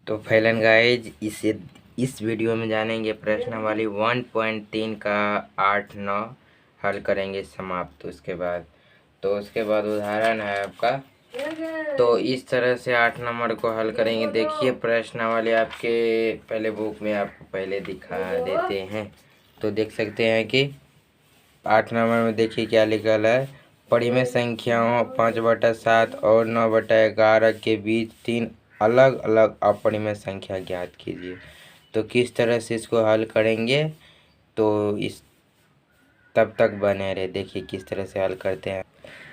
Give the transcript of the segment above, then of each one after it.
तो Fallon guys इस video में जानेंगे प्रश्नावली 1.3 का 8-9 हल करेंगे समाप्त। उसके बाद उदाहरण है आपका। तो इस तरह से 8 नंबर को हल करेंगे। देखिए प्रश्नावली आपके पहले बुक में आपको पहले दिखा देते हैं। तो देख सकते हैं कि 8 नंबर में देखिए क्या लिखा है। परिमेय संख्याओं 5/7 और 9/11 के बीच 3 अलग अलग अपरिमेय संख्या ज्ञात कीजिए। तो किस तरह से इसको हल करेंगे, तो इस तब तक बने रहे। देखिए किस तरह से हल करते हैं।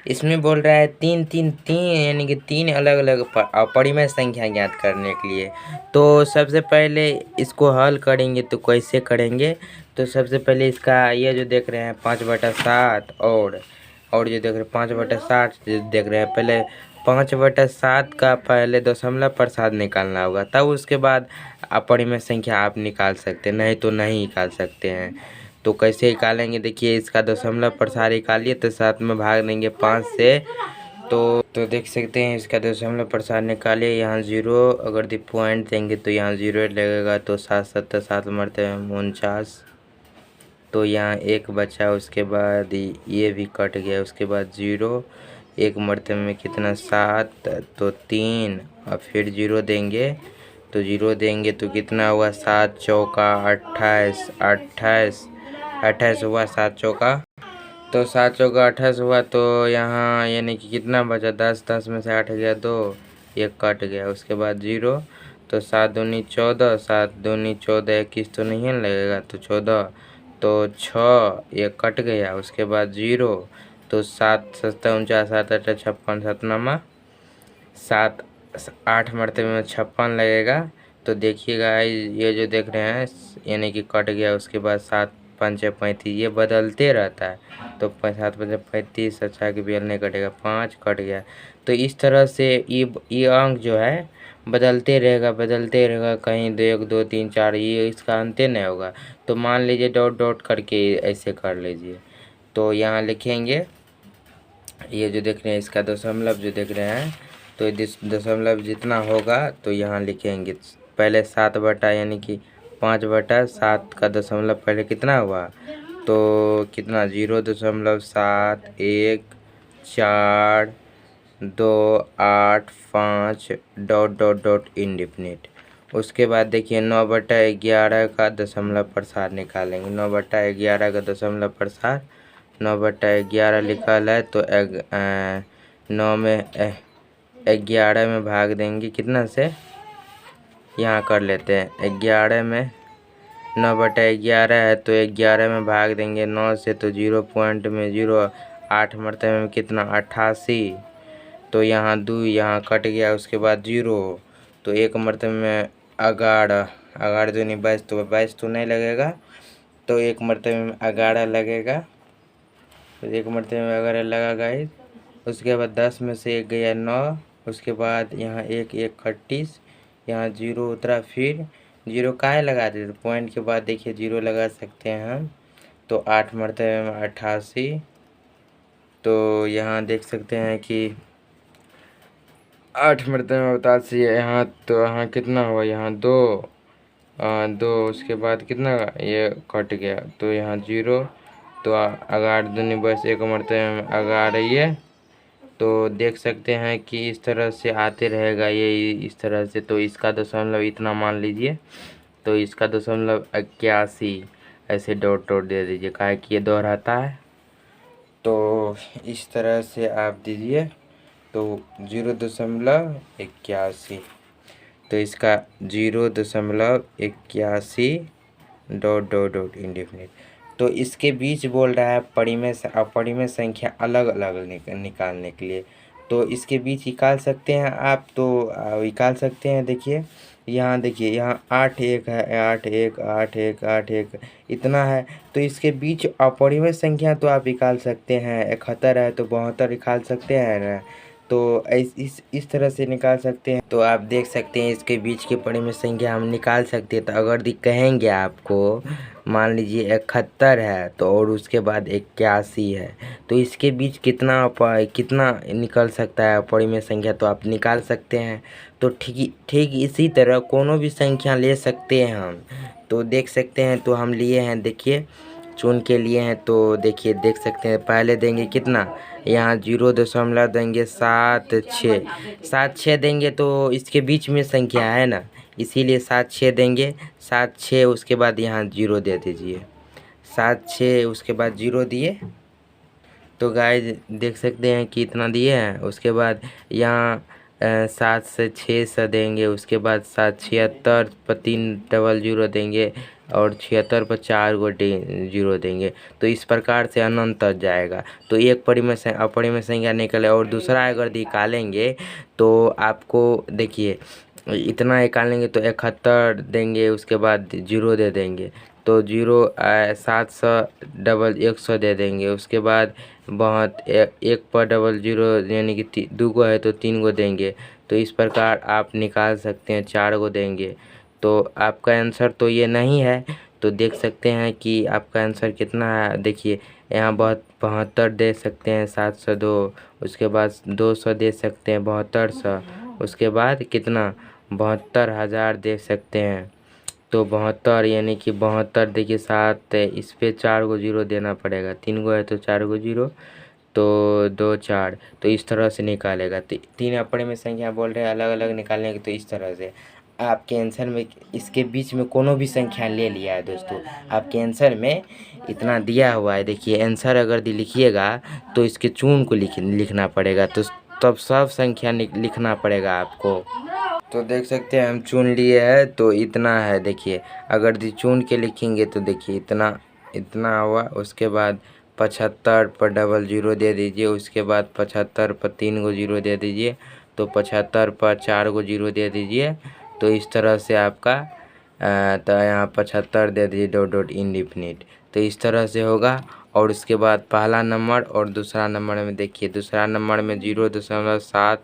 इसमें बोल रहा है तीन तीन तीन यानी कि 3 अलग अलग अपरिमेय संख्या ज्ञात करने के लिए। तो सबसे पहले इसको हल करेंगे तो कैसे करेंगे। तो सबसे पहले इसका ये जो देख रहे हैं 5/7 और जो देख रहे हैं 5/7 देख रहे हैं। पहले 5/7 का पहले दशमलव प्रसाद निकालना होगा, तब उसके बाद अपरिमेय संख्या आप निकाल सकते हैं, नहीं तो नहीं निकाल सकते हैं। तो कैसे निकालेंगे, देखिए इसका दशमलव प्रसाद निकालिए तो 7 में भाग देंगे 5 से। तो देख सकते हैं इसका दशमलव प्रसाद निकालिए। यहाँ 0 अगर पॉइंट देंगे तो यहाँ 0 लगेगा। तो 7 मरते हैं 49। तो यहाँ 1 बचा, उसके बाद ये भी कट गया। उसके बाद 0 1 मरते में कितना 7, तो 3 और फिर 0 देंगे। तो 0 देंगे तो कितना हुआ 7 चौका 28 28 हुआ 7 चौका। तो 7 चौका 28 हुआ। तो यहाँ यानी कि कितना बचा 10 में से 8 गया 2, 1 कट गया। उसके बाद 0। तो 7 दूनी 14, 7 दूनी 14, 21 तो नहीं लगेगा तो 14। तो 6 1 कट गया। उसके बाद 0। तो 7 7 49 7 8 56 7 9 7 8 मरते में 56 लगेगा। तो देखिएगा ये जो देख रहे हैं यानी कि कट गया। उसके बाद 7 5 35 ये बदलते रहता है। तो 7 5 35 अच्छा कि बेल नहीं कटेगा, 5 कट गया। तो इस तरह से ये अंक जो है बदलते रहेगा। कहीं 1 2 3 4 ये इसका अंत नहीं होगा। तो मान लीजिए डॉट डॉट करके ऐसे कर लीजिए। तो यहाँ लिखेंगे ये जो देख रहे हैं इसका दशमलव जो देख रहे हैं। तो दशमलव जितना होगा तो यहाँ लिखेंगे पहले 7 बटा यानी कि 5/7 का दशमलव पहले कितना हुआ, तो कितना 0.7 1 4 2 8 5 डॉट डॉट डॉट इंडेफिनिट। उसके बाद देखिए 9/11 का दशमलव प्रसाद निकालेंगे। 9/11 का दशमलव प्रसाद 9/11 लिखल है। तो 9 में 11 में भाग देंगे कितना से, यहाँ कर लेते हैं 11 में 9/11 है। तो 11 में भाग देंगे 9 से। तो 0 पॉइंट में 0 8 मरतबे में कितना 88। तो यहाँ 2 यहाँ कट गया। उसके बाद 0। तो 1 मरतबे में 11 11 दूनी 22 तो 22 तो नहीं लगेगा। तो 1 मरतबे में 11 लगेगा। तो 1 मरतबे में 11 लगा गाइस। उसके बाद 10 में से 1 गया 9। उसके बाद यहाँ 1 1 38 यहाँ 0 उतरा। फिर 0 काहे लगा देते, पॉइंट के बाद देखिए 0 लगा सकते हैं हम। तो 8 मरतबे में 88। तो यहाँ देख सकते हैं कि 8 मरतबे में 88 यहाँ। तो यहाँ कितना हुआ, यहाँ 2 उसके बाद कितना ये कट गया। तो यहाँ 0। तो 11 दूनी 22 1 मरतबे में 11 ये। तो देख सकते हैं कि इस तरह से आते रहेगा ये इस तरह से। तो इसका दशमलव इतना मान लीजिए। तो इसका दशमलव 81 ऐसे डॉट डॉट दे दीजिए, काहे कि ये दोहराता है। तो इस तरह से आप दीजिए। तो 0.81। तो इसका 0.81 डॉट डॉट डॉट इंडेफिनिट। तो इसके बीच बोल रहा है परिमेय अपरिमेय संख्या अलग अलग निकालने के लिए। तो इसके बीच निकाल सकते हैं आप। तो निकाल सकते हैं। देखिए यहाँ 8 1 है, 8 1 8 1 8 1 इतना है। तो इसके बीच अपरिमेय संख्या तो आप निकाल सकते हैं। 71 है तो 72 निकाल सकते हैं ना। तो इस तरह से निकाल सकते हैं। तो आप देख सकते हैं इसके बीच के परिमेय संख्या हम निकाल सकते हैं। तो अगर कहेंगे आपको मान लीजिए 71 है तो और उसके बाद 81 है, तो इसके बीच कितना निकल सकता है अपरिमेय संख्या, तो आप निकाल सकते हैं। तो ठीक इसी तरह कोनो भी संख्या ले सकते हैं हम। तो देख सकते हैं, तो हम लिए हैं, देखिए चुन के लिए हैं। तो देखिए देख सकते हैं, पहले देंगे कितना, यहाँ 0 देंगे 7 6 देंगे, तो इसके बीच में संख्या है ना, इसीलिए 7 6 देंगे। 7 6 उसके बाद यहाँ 0 दे दीजिए। 7 6 उसके बाद 0 दिए, तो गाइज देख सकते हैं कि इतना दिए हैं। उसके बाद यहाँ 7 से 6 से देंगे, उसके बाद 7 76 पर 3 डबल 0 देंगे और 76 पर 4 गो 0 देंगे। तो इस प्रकार से अनंत तक जाएगा। तो एक अपरिमेय संख्या निकले। और दूसरा अगर निकालेंगे तो आपको देखिए इतना निकालेंगे तो 71 देंगे, उसके बाद 0 दे देंगे, तो 700 डबल 100 दे देंगे। उसके बाद एक पर डबल 0 यानी कि 2 गो है तो 3 गो देंगे। तो इस प्रकार आप निकाल सकते हैं, 4 गो देंगे। तो आपका आंसर तो ये नहीं है। तो देख सकते हैं कि आपका आंसर कितना है। देखिए यहाँ 72 दे सकते हैं, 702, उसके बाद 200 दे सकते हैं, 7200, उसके बाद कितना 72,000 दे सकते हैं। तो 72 यानी कि 72 देखिए 7 इस पे 4 गो 0 देना पड़ेगा, 3 गो है तो 4 गो 0, तो 2 4। तो इस तरह से निकालेगा। 3 अपरिमेय संख्या बोल रहे हैं अलग अलग निकालने की। तो इस तरह से आपके आंसर में इसके बीच में कोनो भी संख्या ले लिया है दोस्तों, आपके आंसर में इतना दिया हुआ है। देखिए आंसर अगर लिखिएगा तो इसके चून को लिखना पड़ेगा, तो तब सब संख्या लिखना पड़ेगा आपको। तो देख सकते हैं हम चुन लिए हैं, तो इतना है। देखिए अगर चुन के लिखेंगे तो देखिए इतना हुआ। उसके बाद 75 पर डबल 0 दे दीजिए, उसके बाद 75 पर 3 गो 0 दे दीजिए, तो 75 पर 4 गो 0 दे दीजिए। तो इस तरह से आपका तो यहाँ 75 दे दीजिए डॉट इंडिफिनिट। तो इस तरह से होगा। और उसके बाद पहला नंबर और दूसरा नंबर में देखिए, दूसरा नंबर में 0.7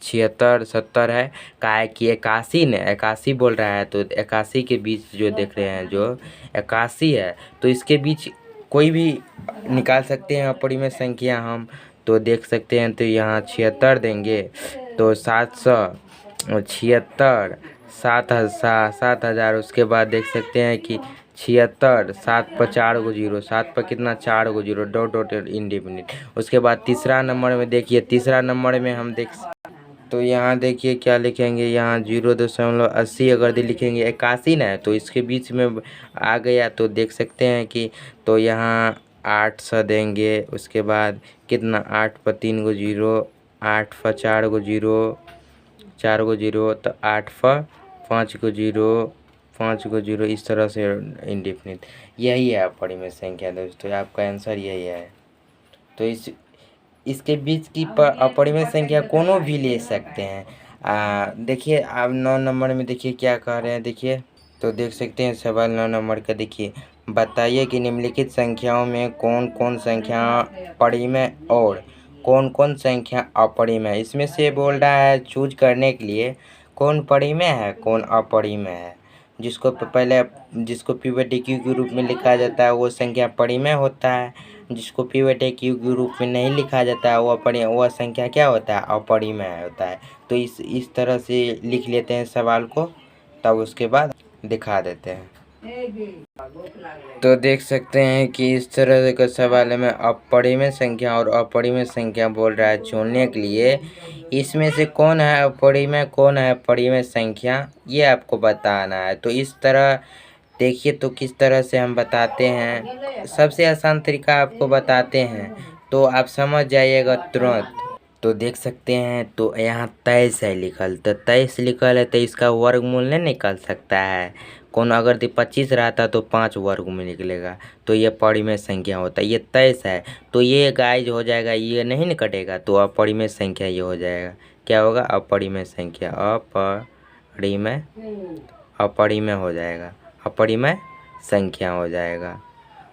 76 70 है। काहे कि 81 ने 81 बोल रहा है, तो 81 के बीच जो देख रहे हैं जो 81 है, तो इसके बीच कोई भी निकाल सकते हैं अपरिमेय संख्या हम। तो देख सकते हैं, तो यहाँ 76 देंगे, तो 776 7,000। उसके बाद देख सकते हैं कि 76 7 पर 4 गो 0, 7 पर कितना 4 गो 0 डॉट इंडिफिनिट। उसके बाद तीसरा नंबर में देखिए, तीसरा नंबर में हम तो यहाँ देखिए क्या लिखेंगे, यहाँ 0.80 अगर लिखेंगे 81 ना, तो इसके बीच में आ गया। तो देख सकते हैं कि तो यहाँ 800 देंगे। उसके बाद कितना 8 पर 3 गो 0, 8 पर 4 गो 0, 4 गो 0, तो 8 पर 5 गो 0, 5 गो 0, इस तरह से इंडिफिनिट। यही है अपरिमेय संख्या दोस्तों, आपका आंसर यही है। तो इसके बीच की अपरिमेय संख्या कोनो भी ले सकते हैं। देखिए आप 9 नंबर में देखिए क्या कह रहे हैं। देखिए तो देख सकते हैं सवाल 9 नंबर का। देखिए बताइए कि निम्नलिखित संख्याओं में कौन कौन संख्या परिमेय और कौन कौन संख्या अपरिमेय। इसमें से बोल रहा है चूज करने के लिए कौन परिमेय है कौन अपरिमेय है। जिसको P/Q के रूप में लिखा जाता है वो संख्या परिमेय होता है, जिसको P/Q के रूप में नहीं लिखा जाता है वह संख्या क्या होता है अपरिमेय होता है। तो इस तरह से लिख लेते हैं सवाल को, तब उसके बाद दिखा देते हैं। तो देख सकते हैं कि इस तरह का सवाल में अपरिमेय संख्या और अपरिमेय संख्या बोल रहा है चुनने के लिए इसमें से कौन है अपरिमेय कौन है परिमेय संख्या, ये आपको बताना है। तो इस तरह देखिए तो किस तरह से हम बताते हैं, सबसे आसान तरीका आपको बताते हैं तो आप समझ जाइएगा तुरंत। तो देख सकते हैं तो यहाँ 23 है लिखल, तो 23 लिखल है तो इसका वर्गमूल नहीं निकल सकता है। कौन अगर 25 रहता तो 5 वर्गमूल निकलेगा, तो ये परिमेय संख्या होता है। ये 23 है तो ये गाइज हो जाएगा, ये नहीं न कटेगा, तो अपरिमेय संख्या ये हो जाएगा। क्या होगा अपरिमेय संख्या, अपरिमेय हो जाएगा, अपरिमेय संख्या हो जाएगा।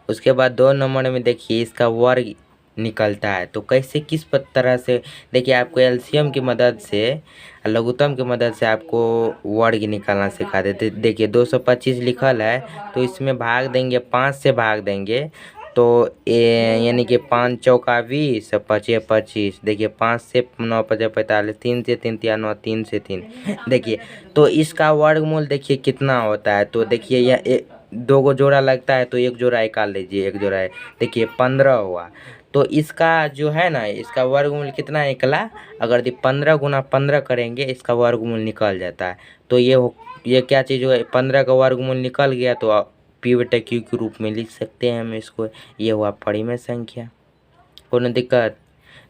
उसके बाद 2 नंबर में देखिए इसका वर्ग निकलता है। तो कैसे किस तरह से देखिए, आपको एलसीएम की मदद से, लघुत्तम की मदद से आपको वर्ग निकालना सिखा देते। देखिए 225 लिखल है, तो इसमें भाग देंगे, 5 से भाग देंगे तो यानी कि 5 चौका 20, 5 25। देखिए 5 से 9 5 45, 3 से 3 तिया 9, 3 से 3। देखिए तो इसका वर्गमूल देखिए कितना होता है। तो देखिए यह 2 को जोड़ा लगता है, तो एक जोड़ा निकाल लीजिए, एक जोड़ा है, देखिए 15 हुआ। तो इसका जो है ना, इसका वर्गमूल कितना निकला, अगर 15 गुना 15 करेंगे इसका वर्गमूल निकल जाता है। तो ये क्या चीज़ हुआ, 15 का वर्गमूल निकल गया तो पी बटे क्यू के रूप में लिख सकते हैं हम इसको। ये हुआ परिमेय संख्या, कोनो दिक्कत।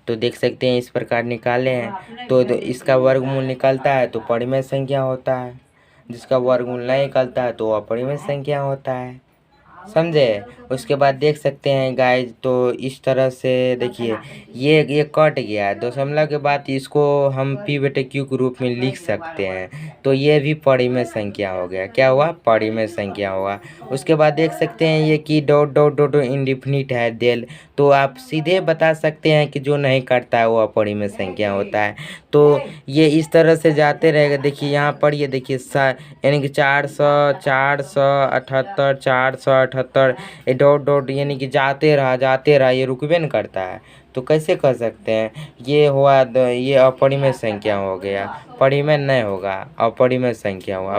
तो देख सकते हैं इस प्रकार निकाले हैं, तो इसका वर्गमूल निकलता है तो परिमेय संख्या होता है, जिसका वर्गमूल नहीं निकलता है तो अपरिमेय संख्या होता है, समझे। उसके बाद देख सकते हैं गाइज, तो इस तरह से देखिए ये कट गया है, दशमलव के बाद इसको हम पी बटे क्यू के रूप में लिख सकते हैं। तो ये भी परिमेय संख्या हो गया, क्या हुआ, परिमेय संख्या हुआ। उसके बाद देख सकते हैं ये कि डॉट डॉट डॉट इंडिफिनिट है डेल, तो आप सीधे बता सकते हैं कि जो नहीं कटता है वो अपरिमेय संख्या होता है। तो ये इस तरह से जाते रहेगा। देखिए यहाँ पर ये देखिए यानी कि 478, 478, ये डॉट डॉट यानी कि जाते रहा, ये रुकबे न करता है। तो कैसे कर सकते हैं, ये हुआ ये अपरिमेय संख्या हो गया, परिमेय नहीं होगा, अपरिमेय संख्या हुआ,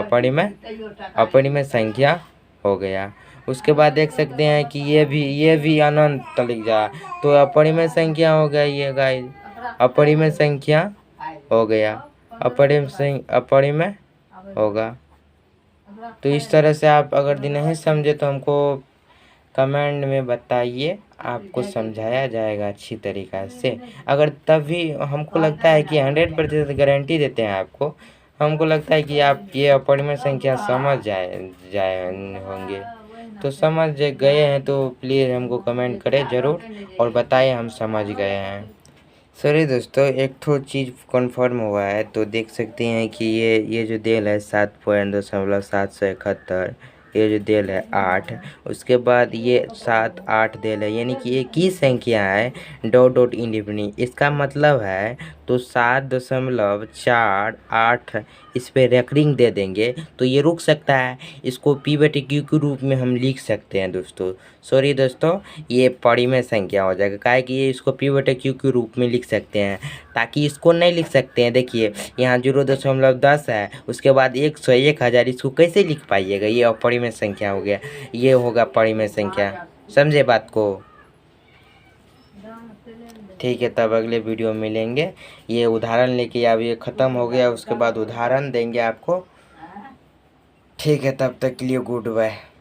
अपरिमेय संख्या हो गया। उसके बाद देख सकते हैं कि ये भी अनंत तक जा, तो अपरिमेय संख्या हो गया ये गाइस, अपरिमेय संख्या हो गया, अपरिमेय होगा। तो इस तरह से आप अगर नहीं समझे तो हमको कमेंट में बताइए, आपको समझाया जाएगा अच्छी तरीक़ा से। अगर तभी हमको लगता है कि 100% गारंटी देते हैं आपको, हमको लगता है कि आप ये अपरिमेय संख्या समझ जाए होंगे। तो समझ गए हैं तो प्लीज़ हमको कमेंट करें ज़रूर और बताएं हम समझ गए हैं। सॉरी दोस्तों, एक तो चीज़ कन्फर्म हुआ है, तो देख सकते हैं कि ये जो देल है 7.771, ये जो देल है 8, उसके बाद ये 7 8 देल है, यानी कि एक ही संख्या है डॉट डॉट इंडिफिनिट। इसका मतलब है तो 7.48 इस पे रेकरिंग दे देंगे तो ये रुक सकता है। इसको पी बटे क्यू के रूप में हम लिख सकते हैं दोस्तों। सॉरी दोस्तों, ये परिमेय संख्या हो जाएगा, काहे कि ये इसको पी बटे क्यू के रूप में लिख सकते हैं, ताकि इसको नहीं लिख सकते हैं। देखिए यहाँ 0.10 है, उसके बाद 100 1000, इसको कैसे लिख पाइएगा, ये अपरिमेय संख्या हो गया, ये होगा परिमेय संख्या, समझे बात को। ठीक है, तब अगले वीडियो में मिलेंगे। ये उदाहरण लेके अब ये ख़त्म हो गया, उसके बाद उदाहरण देंगे आपको। ठीक है, तब तक के लिए गुड बाय।